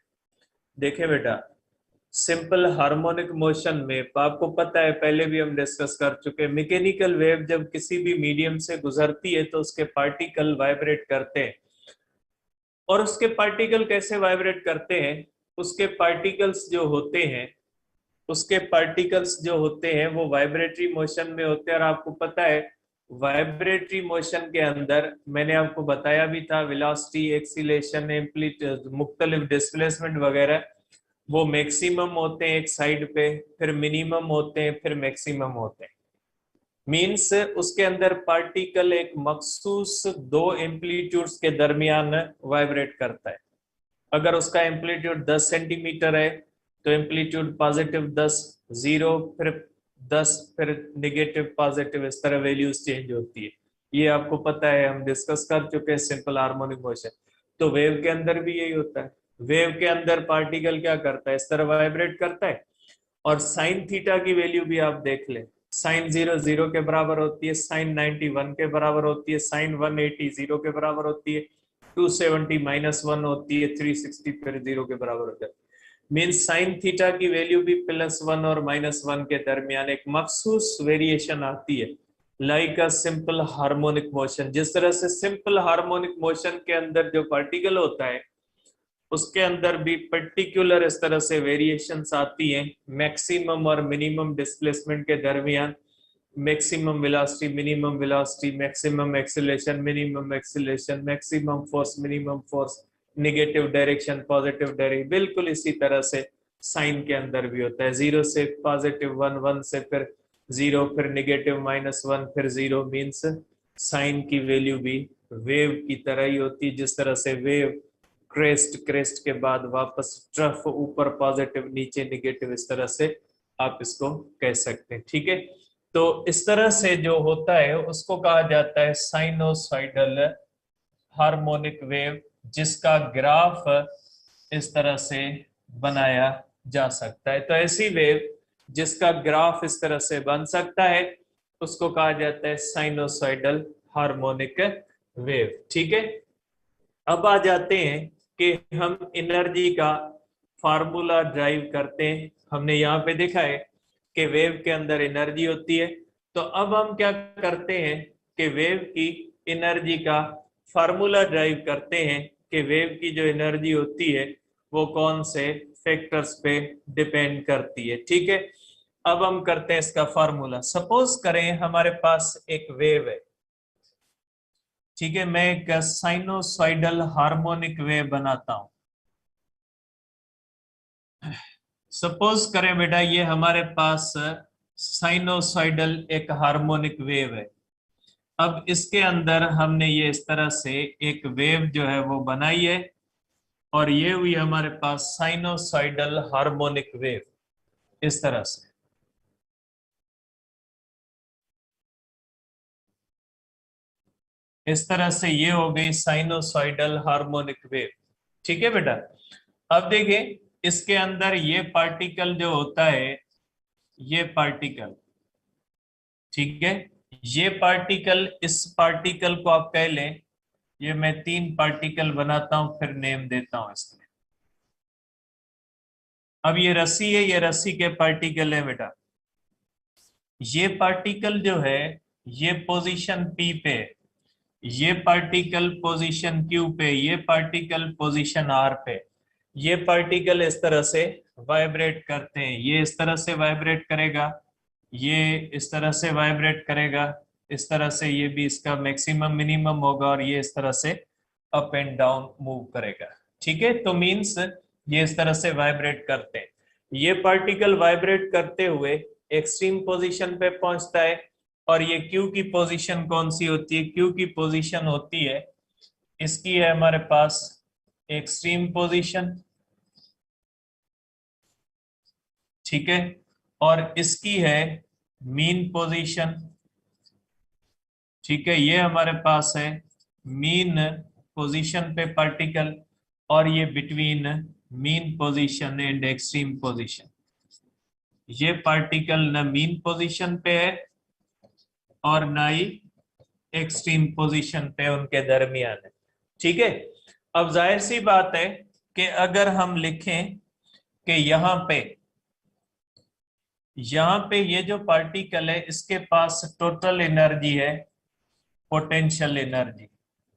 S1: देखिए बेटा, सिंपल हार्मोनिक मोशन में आपको पता है, पहले भी हम डिस्कस कर चुके हैं, मैकेनिकल वेव जब किसी भी मीडियम से गुजरती है तो उसके पार्टिकल वाइब्रेट करते हैं। और उसके पार्टिकल कैसे वाइब्रेट करते हैं? उसके पार्टिकल्स जो होते हैं वो वाइब्रेटरी मोशन में होते हैं। और आपको पता है वाइब्रेटरी मोशन के अंदर मैंने आपको बताया भी था, वेलोसिटी, एक्सीलेशन, एम्पलीट्यूड, मुख्तलिफ डिस्प्लेसमेंट वगैरह वो मैक्सिमम होते हैं एक साइड पे, फिर मिनिमम होते हैं, फिर मैक्सिमम होते हैं। मीन्स उसके अंदर पार्टिकल एक मखसूस दो एम्पलीट्यूड्स के दरमियान वाइब्रेट करता है। अगर उसका एम्पलीट्यूड 10 सेंटीमीटर है तो एम्पलीट्यूड पॉजिटिव 10, 0, फिर 10, फिर नेगेटिव, पॉजिटिव, इस तरह वैल्यूज चेंज होती है। ये आपको पता है, हम डिस्कस कर चुके हैं सिंपल हार्मोनिक मोशन। तो वेव के अंदर भी यही होता है। वेव के अंदर पार्टिकल क्या करता है? इस तरह वाइब्रेट करता है। और साइन थीटा की वैल्यू भी आप देख लें, साइन 0 0 के बराबर होती है, साइन 91 के बराबर होती है, साइन 180 0 के बराबर होती है, 270 -1 होती है, 360 फिर 0 के बराबर होता है। मीन्स साइन थीटा की वैल्यू भी +1 और -1 के दरमियान एक मखसूस वेरिएशन आती है, like a simple harmonic motion. जिस तरह से सिंपल हार्मोनिक मोशन के अंदर जो पार्टिकल होता है उसके अंदर भी पर्टिकुलर इस तरह से वेरिएशंस आती हैं मैक्सिमम और मिनिमम डिस्प्लेसमेंट के दरमियान, maximum velocity, minimum velocity, maximum acceleration, minimum acceleration, maximum force, minimum force, negative direction, positive direction. बिल्कुल इसी तरह से साइन के अंदर भी होता है, 0 से +1, 1 से फिर 0, फिर नेगेटिव -1, फिर 0। मीन्स साइन की वैल्यू भी वेव की तरह ही होती है। जिस तरह से वेव क्रेस्ट के बाद वापस ट्रफ, ऊपर पॉजिटिव, नीचे नेगेटिव, इस तरह से आप इसको कह सकते हैं। ठीक है, तो इस तरह से जो होता है उसको कहा जाता है साइनोसॉइडल हार्मोनिक वेव, जिसका ग्राफ इस तरह से बनाया जा सकता है। तो ऐसी वेव जिसका ग्राफ इस तरह से बन सकता है उसको कहा जाता है साइनोसॉइडल हार्मोनिक वेव। ठीक है, अब आ जाते हैं कि हम एनर्जी का फार्मूला ड्राइव करते हैं। हमने यहाँ पे देखा है कि वेव के अंदर एनर्जी होती है, तो अब हम क्या करते हैं कि वेव की एनर्जी का फार्मूला ड्राइव करते हैं कि वेव की जो एनर्जी होती है वो कौन से फैक्टर्स पे डिपेंड करती है। ठीक है, अब हम करते हैं इसका फार्मूला। सपोज करें हमारे पास एक वेव है। ठीक है, मैं एक साइनोसॉइडल हार्मोनिक वेव बनाता हूं। सपोज करें बेटा ये हमारे पास साइनोसॉइडल एक हार्मोनिक वेव है। अब इसके अंदर हमने ये इस तरह से एक वेव जो है वो बनाई है, और ये हुई हमारे पास साइनोसॉइडल हार्मोनिक वेव इस तरह से। इस तरह से ये हो गई साइनोसॉइडल हार्मोनिक वेव। ठीक है बेटा, अब देखें इसके अंदर ये पार्टिकल जो होता है, ये पार्टिकल, ठीक है, ये पार्टिकल, इस पार्टिकल को आप कह लें, ये मैं 3 पार्टिकल बनाता हूं फिर नेम देता हूं इसमें। अब ये रस्सी है, ये रस्सी के पार्टिकल है बेटा। ये पार्टिकल जो है ये पोजीशन P पे, ये पार्टिकल पोजीशन Q पे, ये पार्टिकल पोजीशन R पे। ये पार्टिकल इस तरह से वाइब्रेट करते हैं, ये इस तरह से वाइब्रेट करेगा, ये इस तरह से वाइब्रेट करेगा, इस तरह से ये भी इसका मैक्सिमम मिनिमम होगा, और ये इस तरह से अप एंड डाउन मूव करेगा। ठीक है, तो मींस ये इस तरह से वाइब्रेट करते हैं। ये पार्टिकल वाइब्रेट करते हुए एक्सट्रीम पोजीशन पे पहुंचता है, और ये क्यू की पोजीशन कौन सी होती है? क्यू की पोजीशन होती है, इसकी है हमारे पास एक्सट्रीम पोजीशन, ठीक है, और इसकी है मीन पोजीशन। ठीक है, ये हमारे पास है मीन पोजीशन पे पार्टिकल, और ये between mean position and extreme position. ये पार्टिकल न मीन पोजीशन पे है और ना ही एक्सट्रीम पोजीशन पे, उनके दरमियान है। ठीक है, अब जाहिर सी बात है कि अगर हम लिखें कि यहाँ पे ये जो पार्टिकल है इसके पास टोटल एनर्जी है पोटेंशियल एनर्जी,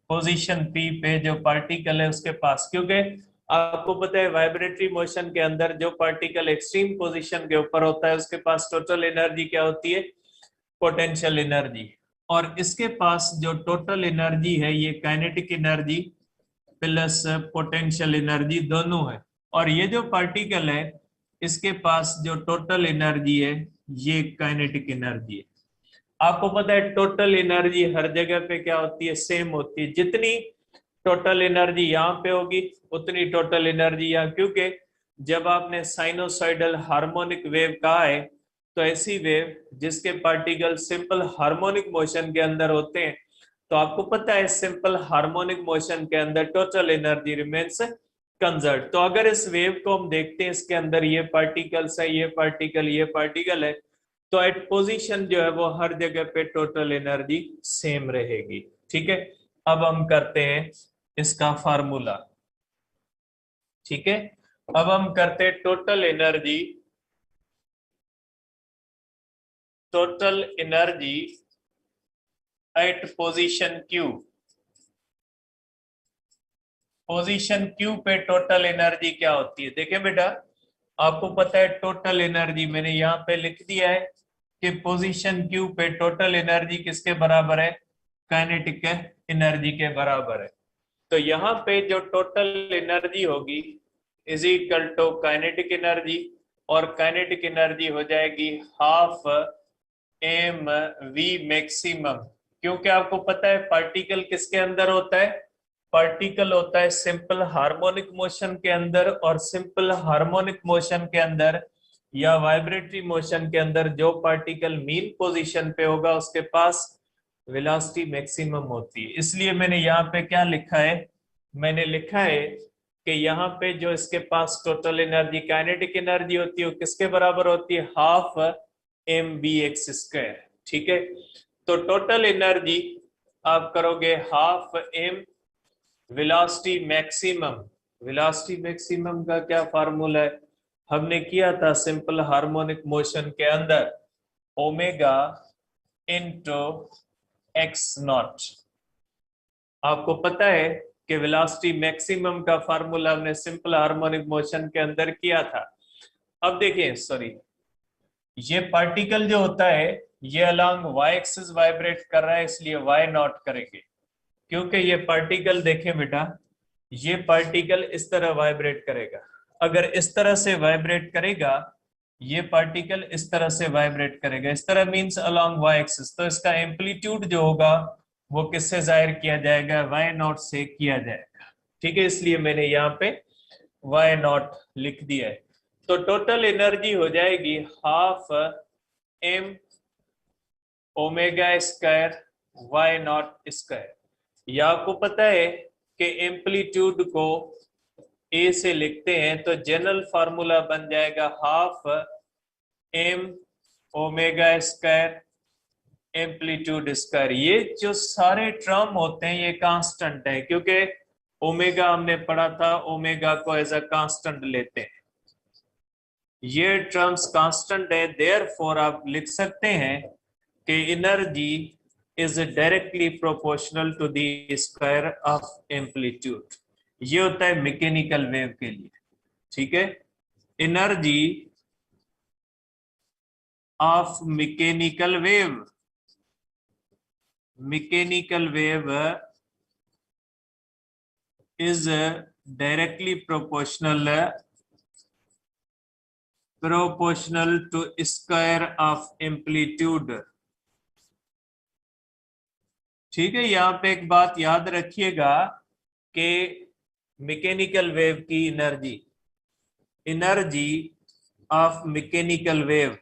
S1: पोजीशन P पे जो पार्टिकल है उसके पास, क्योंकि आपको पता है वाइब्रेटरी मोशन के अंदर जो पार्टिकल एक्सट्रीम पोजीशन के ऊपर होता है उसके पास टोटल एनर्जी क्या होती है? Potential energy. और इसके पास जो टोटल एनर्जी है ये kinetic energy plus potential energy दोनों है। और ये जो पार्टिकल है इसके पास जो टोटल एनर्जी है ये काइनेटिक एनर्जी है। आपको पता है टोटल एनर्जी हर जगह पे क्या होती है? सेम होती है। जितनी टोटल एनर्जी यहाँ पे होगी उतनी टोटल एनर्जी यहाँ, क्योंकि जब आपने साइनोसॉइडल हार्मोनिक वेव कहा है तो ऐसी वेव जिसके पार्टिकल सिंपल हार्मोनिक मोशन के अंदर होते हैं, तो आपको पता है सिंपल हार्मोनिक मोशन के अंदर टोटल एनर्जी रिमेन्स कंजर्व। तो अगर इस वेव को हम देखते हैं, इसके अंदर ये पार्टिकल्स है, ये पार्टिकल है, तो एट पोजीशन जो है वो हर जगह पे टोटल एनर्जी सेम रहेगी। ठीक है, अब हम करते हैं इसका फार्मूला। ठीक है, अब हम करते हैं total energy at position Q। Position Q पे टोटल एनर्जी क्या होती है? देखें बेटा, आपको पता है टोटल एनर्जी मैंने यहाँ पे लिख दिया है कि पोजीशन Q पे टोटल एनर्जी किसके बराबर है? काइनेटिक एनर्जी के बराबर है। तो यहाँ पे जो टोटल एनर्जी होगी is equal to kinetic energy, और काइनेटिक एनर्जी हो जाएगी हाफ एम वी मैक्सिमम। क्योंकि आपको पता है पार्टिकल किसके अंदर होता है? पार्टिकल होता है सिंपल हार्मोनिक मोशन के अंदर, और सिंपल हार्मोनिक मोशन के अंदर या वाइब्रेटरी मोशन के अंदर जो पार्टिकल मीन पोजीशन पे होगा उसके पास वेलोसिटी मैक्सिमम होती है। इसलिए मैंने यहाँ पे क्या लिखा है? मैंने लिखा है कि यहाँ पे जो इसके पास टोटल एनर्जी काइनेटिक एनर्जी होती है वो किसके बराबर होती है? Half mv(x²। ठीक है, तो टोटल एनर्जी आप करोगे half m velocity maximum. Velocity maximum का क्या फार्मूला है? हमने किया था सिंपल हार्मोनिक मोशन के अंदर ओमेगा इंटू एक्स नॉट। आपको पता है कि वेलोसिटी मैक्सिमम का फार्मूला हमने सिंपल हार्मोनिक मोशन के अंदर किया था। अब देखिए, सॉरी, ये पार्टिकल जो होता है ये अलोंग y एक्सिस वाइब्रेट कर रहा है, इसलिए y नॉट करेंगे। क्योंकि ये पार्टिकल देखें बेटा, ये पार्टिकल इस तरह वाइब्रेट करेगा। अगर इस तरह से वाइब्रेट करेगा, ये पार्टिकल इस तरह से वाइब्रेट करेगा, इस तरह मींस अलोंग y एक्सिस, तो इसका एम्पलीट्यूड जो होगा वो किससे जाहिर किया जाएगा? y नॉट से किया जाएगा। ठीक है, इसलिए मैंने यहाँ पे y नॉट लिख दिया है। तो टोटल एनर्जी हो जाएगी half m omega square y not square. या आपको पता है कि एम्पलीट्यूड को a से लिखते हैं तो जनरल फार्मूला बन जाएगा half m omega square amplitude square. ये जो सारे टर्म होते हैं ये कांस्टेंट है, क्योंकि ओमेगा हमने पढ़ा था, ओमेगा को एज अ कांस्टेंट लेते हैं। ये टर्म्स कांस्टेंट है, देयरफॉर आप लिख सकते हैं कि energy is directly proportional to the square of amplitude. ये होता है मैकेनिकल वेव के लिए, ठीक है। Energy of mechanical wave is directly proportional to square of amplitude। ठीक है, यहाँ पे एक बात याद रखिएगा कि मैकेनिकल वेव की energy of mechanical wave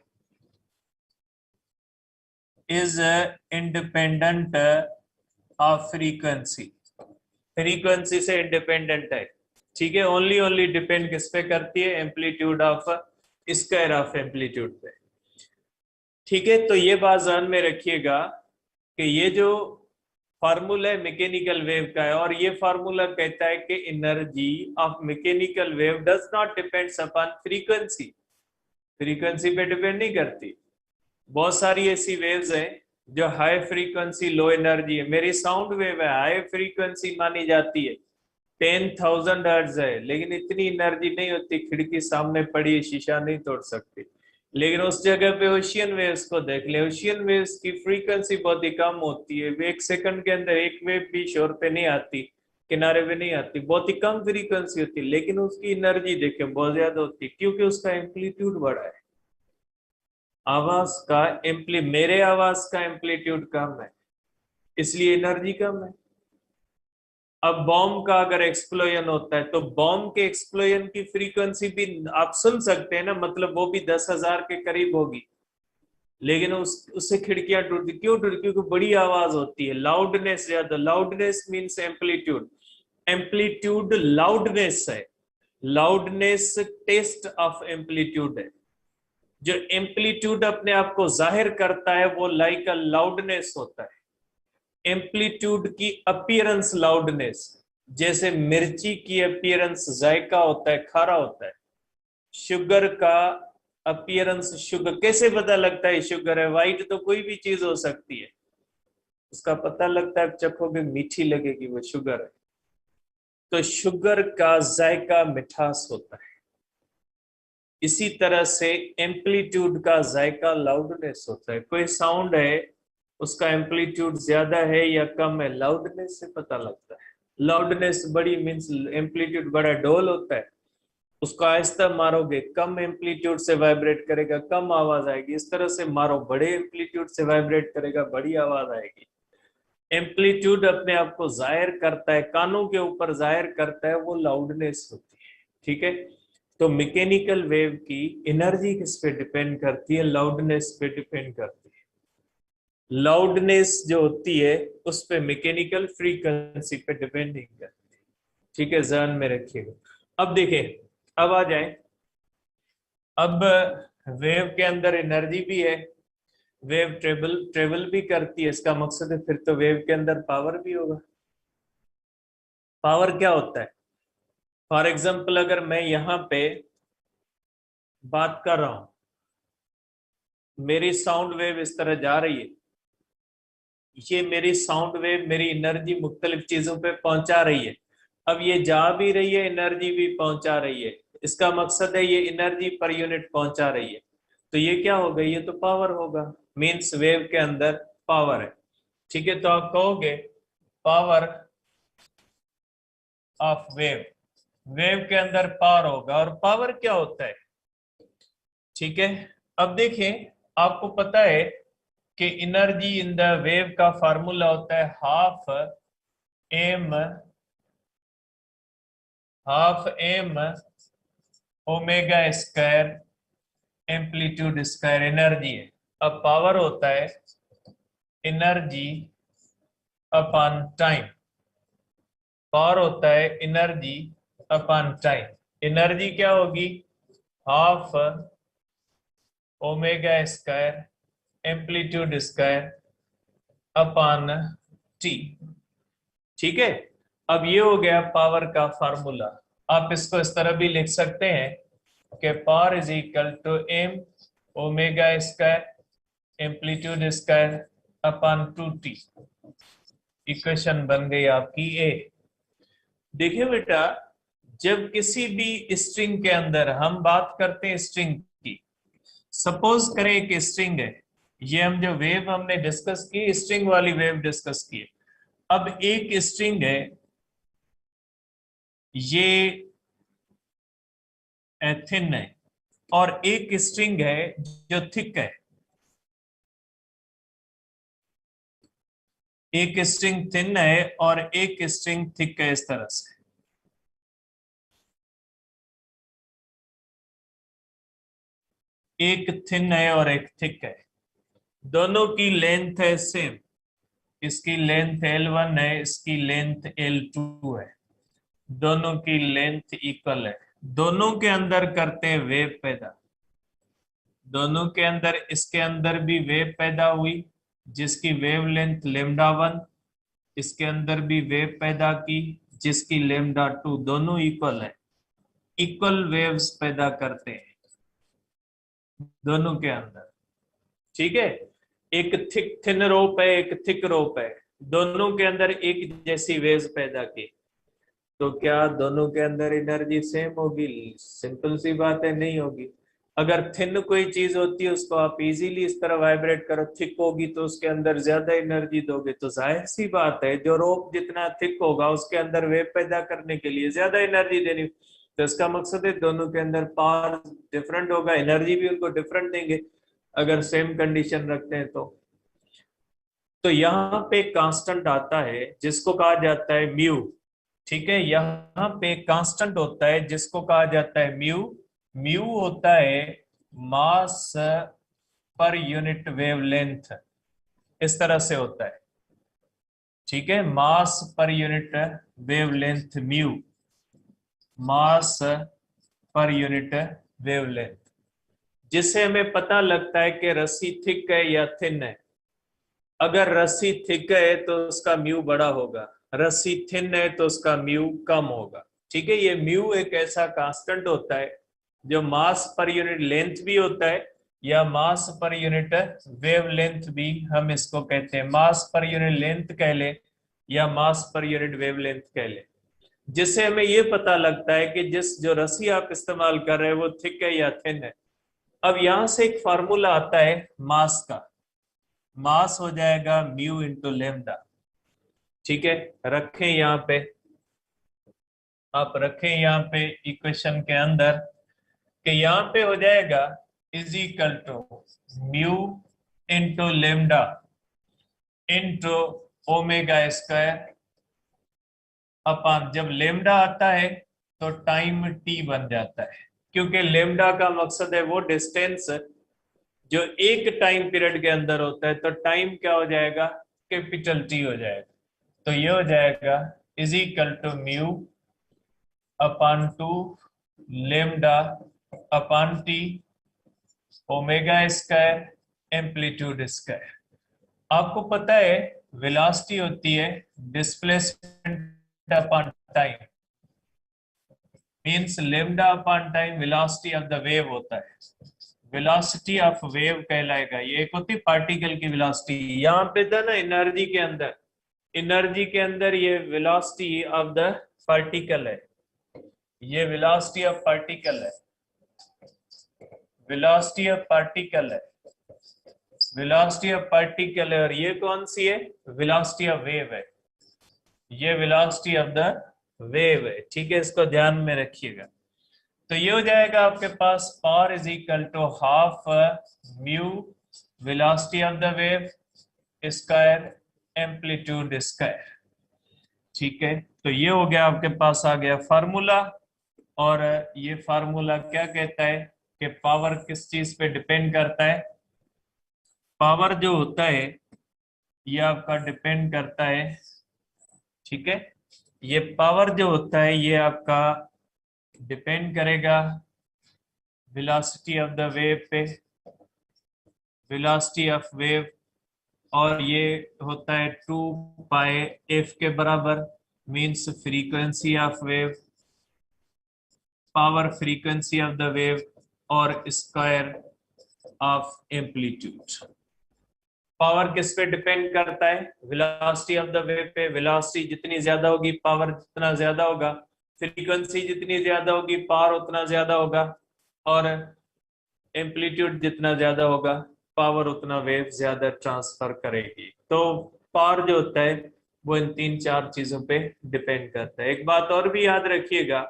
S1: is independent of frequency से इंडिपेंडेंट है, ठीक है। ओनली डिपेंड किस पे करती है? Amplitude of square of amplitude पे, ठीक है। तो ये बात ध्यान में रखिएगा कि ये जो फार्मूला है मैकेनिकल वेव का है, और ये फार्मूला कहता है कि energy of mechanical wave does not depends upon frequency पे डिपेंड नहीं करती। बहुत सारी ऐसी वेव्स हैं जो हाई फ्रीक्वेंसी लो एनर्जी है। मेरी साउंड वेव है, हाई फ्रीक्वेंसी मानी जाती है, 10,000 हर्ट्ज है, लेकिन इतनी एनर्जी नहीं होती, खिड़की सामने पड़ी है, शीशा नहीं तोड़ सकती। लेकिन उस जगह पे ओशियन वेव्स को देख ले, ओशियन वेव्स की फ्रीक्वेंसी बहुत ही कम होती है, वे 1 सेकंड के अंदर एक वेव भी शोर पे नहीं आती, किनारे पे नहीं आती, बहुत ही कम फ्रीक्वेंसी होती है, लेकिन उसकी एनर्जी देखें बहुत ज्यादा होती है, क्योंकि उसका एम्पलीट्यूड बड़ा है। मेरे आवाज का एम्पलीट्यूड कम है, इसलिए एनर्जी कम है। अब बॉम्ब का अगर एक्सप्लोजन होता है तो बॉम्ब के एक्सप्लोजन की फ्रीक्वेंसी भी आप सुन सकते हैं ना, मतलब वो भी 10,000 के करीब होगी, लेकिन उससे खिड़कियां टूटती, क्यों टूटती? क्योंकि बड़ी आवाज होती है, लाउडनेस ज्यादा। Loudness means amplitude, amplitude loudness है, लाउडनेस टेस्ट ऑफ एम्पलीट्यूड है। जो एम्पलीट्यूड अपने आप को जाहिर करता है वो लाइक अ लाउडनेस होता है। एम्पलीट्यूड की अपीयरेंस लाउडनेस, जैसे मिर्ची की अपीयरेंस जायका होता है, खारा होता है। शुगर का अपीयरेंस, शुगर कैसे पता लगता है शुगर है? वाइट तो कोई भी चीज हो सकती है, उसका पता लगता है, चखोगे मीठी लगेगी, वो शुगर है। तो शुगर का जायका मिठास होता है। इसी तरह से एम्पलीट्यूड का जायका लाउडनेस होता है। कोई साउंड है, उसका एम्पलीट्यूड ज्यादा है या कम है, लाउडनेस से पता लगता है। लाउडनेस बड़ी मीन्स एम्पलीट्यूड बड़ा, ढोल होता है, उसको आहिस्ता मारोगे कम एम्पलीट्यूड से वाइब्रेट करेगा, कम आवाज आएगी। इस तरह से मारो, बड़े एम्पलीट्यूड से वाइब्रेट करेगा, बड़ी आवाज आएगी। एम्पलीट्यूड अपने आप को जाहिर करता है, कानों के ऊपर जाहिर करता है, वो लाउडनेस होती है, ठीक है। तो मैकेनिकल वेव की एनर्जी किस पे डिपेंड करती है? लाउडनेस पे डिपेंड करती है। लाउडनेस जो होती है उस पे मैकेनिकल फ्रीक्वेंसी पे डिपेंड नहीं करती, ठीक है, ध्यान में रखिएगा। अब देखें, अब आ जाए, अब वेव के अंदर एनर्जी भी है, वेव ट्रेवल भी करती है, इसका मकसद है फिर तो वेव के अंदर पावर भी होगा। पावर क्या होता है? फॉर एग्जाम्पल अगर मैं यहां पे बात कर रहा हूं, मेरी साउंड वेव इस तरह जा रही है, ये मेरी साउंड वेव मेरी एनर्जी मुख्तलिफ चीजों पे पहुंचा रही है। अब ये जा भी रही है, एनर्जी भी पहुंचा रही है, इसका मकसद है ये एनर्जी पर यूनिट पहुंचा रही है, तो ये क्या होगा? ये तो पावर होगा, मीन्स वेव के अंदर पावर है, ठीक है। तो आप कहोगे पावर ऑफ वेव, वेव के अंदर पावर होगा। और पावर क्या होता है? ठीक है, अब देखें, आपको पता है कि एनर्जी इन द वेव का फार्मूला होता है half M omega square amplitude square, energy है। अब पावर होता है एनर्जी अपॉन टाइम, पावर होता है एनर्जी अपॉन टाइम। एनर्जी क्या होगी? Half omega square amplitude square upon T, ठीक है। अब ये हो गया पावर का फार्मूला। आप इसको इस तरह भी लिख सकते हैं के power is equal to m omega square amplitude square upon 2t। Equation बन गई आपकी ए। देखिए बेटा, जब किसी भी स्ट्रिंग के अंदर हम बात करते हैं स्ट्रिंग की, सपोज करें एक स्ट्रिंग है, ये हम जो वेव हमने डिस्कस की, स्ट्रिंग वाली वेव डिस्कस की। अब एक स्ट्रिंग है, ये थिन है, और एक स्ट्रिंग है जो थिक है। एक स्ट्रिंग थिन है और एक स्ट्रिंग थिक है, इस तरह से। एक थिन है और एक थिक है, दोनों की लेंथ है सेम। इसकी लेंथ L1 है, इसकी लेंथ L2 है, दोनों की लेंथ इक्वल है। दोनों के अंदर करते हैं वेव पैदा। दोनों के अंदर, इसके अंदर भी वेव पैदा हुई जिसकी वेव लेंथ λ1, इसके अंदर भी वेव पैदा की जिसकी λ2, दोनों इक्वल है। इक्वल वेव्स पैदा करते हैं दोनों के अंदर, ठीक है। एक थिक थिन रोप है, एक थिक रोप है, दोनों के अंदर एक जैसी वेव्स पैदा की, तो क्या दोनों के अंदर एनर्जी सेम होगी? सिंपल सी बात है, नहीं होगी। अगर थिन कोई चीज होती है उसको आप इजीली इस तरह वाइब्रेट करो, थिक होगी तो उसके अंदर ज्यादा एनर्जी दोगे, तो जाहिर सी बात है जो रोप जितना थिक होगा उसके अंदर वेव पैदा करने के लिए ज्यादा एनर्जी देनी। तो इसका मकसद है दोनों के अंदर पावर डिफरेंट होगा, एनर्जी भी उनको डिफरेंट देंगे अगर सेम कंडीशन रखते हैं तो यहाँ पे कांस्टेंट आता है जिसको कहा जाता है म्यू, ठीक है। यहाँ पे कांस्टेंट होता है जिसको कहा जाता है म्यू। म्यू होता है मास पर यूनिट वेवलेंथ, इस तरह से होता है, ठीक है। मास पर यूनिट वेवलेंथ म्यू, मास पर यूनिट वेवलेंथ, जिससे हमें पता लगता है कि रस्सी थिक है या थिन है। अगर रस्सी थिक है तो उसका म्यू बड़ा होगा, रस्सी थिन है तो उसका म्यू कम होगा, ठीक है। ये म्यू एक ऐसा कांस्टेंट होता है जो मास पर यूनिट लेंथ भी होता है, या मास पर यूनिट वेव लेंथ भी हम इसको कहते हैं। मास पर यूनिट लेंथ कह ले या मास पर यूनिट वेव लेंथ कह ले, जिससे हमें ये पता लगता है कि जिस जो रस्सी आप इस्तेमाल कर रहे हैं वो थिक है या थिन है। अब यहां से एक फार्मूला आता है मास का, मास हो जाएगा म्यू इंटू लेमडा, ठीक है। रखें यहाँ पे, आप रखें यहाँ पे इक्वेशन के अंदर कि यहाँ पे हो जाएगा is equal to mu into lambda into omega square upon, जब लेमडा आता है तो टाइम टी बन जाता है, क्योंकि लेमडा का मकसद है वो डिस्टेंस जो एक टाइम पीरियड के अंदर होता है, तो टाइम क्या हो जाएगा? कैपिटल टी हो जाएगा। तो ये हो जाएगा is equal to mu upon 2 lambda upon T omega square amplitude square. आपको पता है वेलोसिटी होती है displacement upon time, means lambda upon time velocity of the wave होता है। वेलोसिटी ऑफ वेव कहलाएगा। ये एक होती पार्टिकल की वेलोसिटी, यहाँ पे था ना एनर्जी के अंदर, एनर्जी के अंदर ये वेलोसिटी ऑफ द पार्टिकल है, ये वेलोसिटी ऑफ पार्टिकल है, वेलोसिटी ऑफ पार्टिकल है, वेलोसिटी ऑफ पार्टिकल है। और ये कौन सी है? वेलोसिटी ऑफ वेव है, ये वेलोसिटी ऑफ द वेव है, ठीक है। इसको ध्यान में रखिएगा। तो ये हो जाएगा आपके पास power is equal to half mu velocity of the wave square amplitude square, ठीक है। तो ये हो गया आपके पास आ गया फार्मूला। और ये फार्मूला क्या कहता है कि पावर किस चीज पे डिपेंड करता है? पावर जो होता है ये आपका डिपेंड करता है, ठीक है। ये पावर जो होता है ये आपका डिपेंड करेगा वेलोसिटी ऑफ द वेव पे, वेलोसिटी ऑफ वेव, और ये होता है 2 पाई एफ के बराबर, means frequency of wave power frequency of the wave और स्क्वायर ऑफ एम्पलीट्यूड। पावर किस पे डिपेंड करता है? वेलोसिटी ऑफ द वेव पे। वेलोसिटी जितनी ज्यादा होगी पावर जितना ज्यादा होगा, फ्रीक्वेंसी जितनी ज्यादा होगी पावर उतना ज्यादा होगा, और एम्पलीट्यूड जितना ज्यादा होगा पावर उतना वेव ज्यादा ट्रांसफर करेगी। तो पावर जो होता है वो इन 3-4 चीजों पे डिपेंड करता है। एक बात और भी याद रखिएगा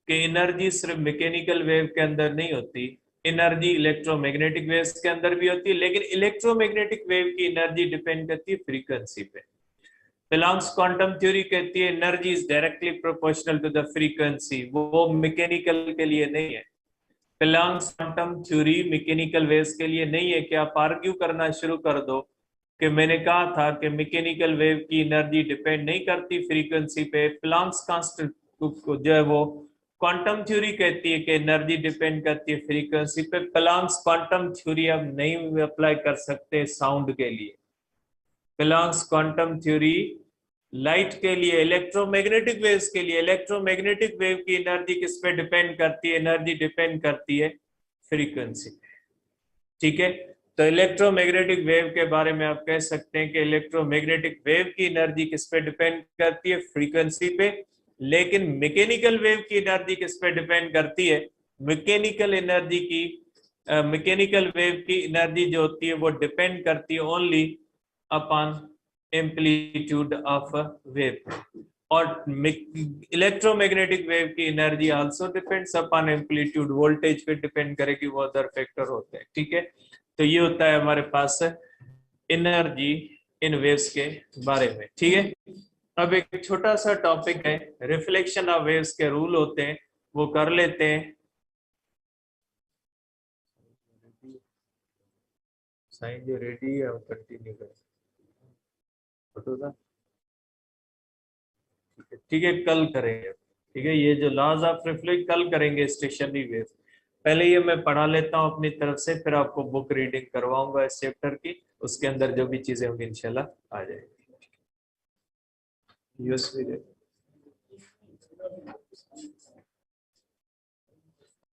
S1: कि एनर्जी सिर्फ मैकेनिकल वेव के अंदर नहीं होती, एनर्जी इलेक्ट्रोमैग्नेटिक वेव्स के अंदर भी होती है, लेकिन इलेक्ट्रोमैग्नेटिक वेव की एनर्जी डिपेंड करती है फ्रीक्वेंसी पे। प्लैंक्स क्वांटम थ्योरी कहती है energy is directly proportional to the frequency, वो मैकेनिकल के लिए नहीं है। Planck's quantum theory mechanical waves के लिए नहीं है कि आप आर्ग्यू करना शुरू कर दो कि मैंने कहा था कि मैकेनिकल वेव की एनर्जी डिपेंड नहीं करती फ्रीक्वेंसी पे। प्लैंक्स कांस्टेंट जो है वो क्वांटम थ्योरी कहती है कि एनर्जी डिपेंड करती है फ्रीक्वेंसी पे। प्लैंक्स क्वांटम थ्योरी आप नहीं अप्लाई कर सकते साउंड के लिए। प्लैंक्स क्वांटम थ्योरी लाइट के लिए, इलेक्ट्रोमैग्नेटिक वेव्स के लिए, इलेक्ट्रोमैग्नेटिक वेव की एनर्जी किस पे डिपेंड करती है? एनर्जी डिपेंड करती है फ्रीक्वेंसी पे। ठीक है, तो इलेक्ट्रोमैग्नेटिक वेव के बारे में आप कह सकते हैं कि इलेक्ट्रोमैग्नेटिक वेव की एनर्जी किस पे डिपेंड करती है? फ्रीक्वेंसी पे। लेकिन मैकेनिकल वेव की एनर्जी किस पे डिपेंड करती है? मैकेनिकल एनर्जी की मैकेनिकल वेव की एनर्जी जो होती है वो डिपेंड करती है only upon amplitude of wave, और इलेक्ट्रोमैग्नेटिक वेव की energy also depends upon amplitude, voltage पे डिपेंड करेगी, वो अदर फैक्टर होते हैं। ठीक है, तो ये होता है हमारे पास एनर्जी इन वेव्स के बारे में। ठीक है, अब एक छोटा सा टॉपिक है, रिफ्लेक्शन ऑफ वेव्स के रूल होते हैं, वो कर लेते हैं। साइन जो रेडी है कंटिन्यू करें। ठीक है, कल करेंगे। ठीक है, ये जो लॉज ऑफ रिफ्लेक्ट कल करेंगे स्टेशनरी वेव। पहले ये मैं पढ़ा लेता हूँ अपनी तरफ से, फिर आपको बुक रीडिंग करवाऊंगा इस चैप्टर की, उसके अंदर जो भी चीजें होंगी इंशाल्लाह आ जाएगी। यूएसबी